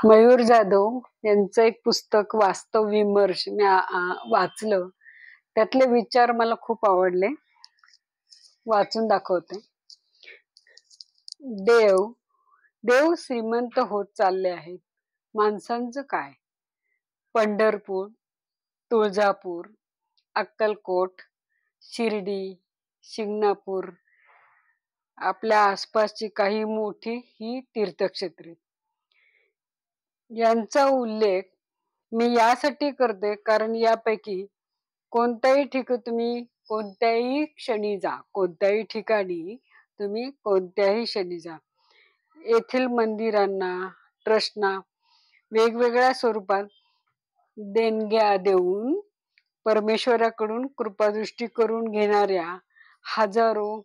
मयूर जाधव यांचं एक पुस्तक वास्तव विमर्श मी वाचलं. त्यातले विचार मला खूप आवडले. वाचून दाखवते. देव देव श्रीमंत होत चालले आहेत. माणसांचं काय? पंढरपूर, तुळजापूर, अक्कलकोट, शिर्डी, शिंगणापूर, आपल्या आसपासची काही मोठी ही तीर्थक्षेत्रे यांचा उल्लेख मी यासाठी करते कारण यापैकी कोणत्याही ठिकाणी तुम्ही कोणत्याही क्षणी जा, कोणत्याही ठिकाणी तुम्ही कोणत्याही क्षणी जा, येथील मंदिरांना, ट्रस्टना वेगवेगळ्या स्वरूपात देणग्या देऊन परमेश्वराकडून कृपादृष्टी करून घेणाऱ्या हजारो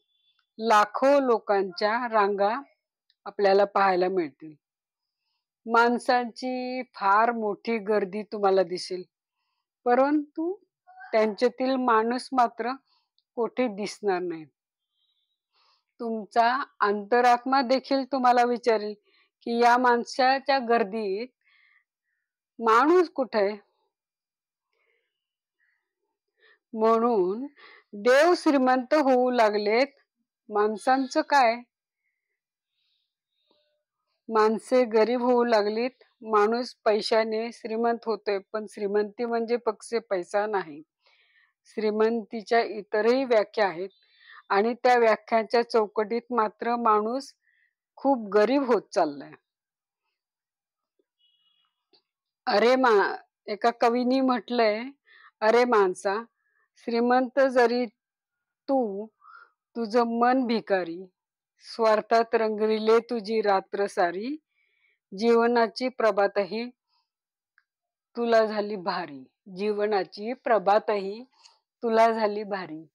लाखो लोकांच्या रांगा आपल्याला पाहायला मिळतील. माणसांची फार मोठी गर्दी तुम्हाला दिसेल, परंतु त्यांच्यातील माणूस मात्र कोठे दिसणार नाही. तुमचा अंतरात्मा देखील तुम्हाला विचारेल की या माणसाच्या गर्दीत माणूस कुठे आहे. म्हणून देव श्रीमंत होऊ लागलेत, माणसांचं काय? माणसे गरीब होऊ लागलीत, माणूस पैशाने श्रीमंत होतोय. पण श्रीमंती म्हणजे फक्त पैसा नाही. श्रीमंतीच्या इतरही व्याख्या आहेत आणि त्या व्याख्यांच्या चौकटीत मात्र माणूस खूप गरीब होत चाललाय. एका कवीनी म्हटलंय, अरे माणसा, श्रीमंत जरी तू, तुझं मन भिकारी, स्वार्थात रंगविले तुझी रात्र सारी, जीवनाची प्रभातही तुला झाली भारी. जीवनाची प्रभातही तुला झाली भारी.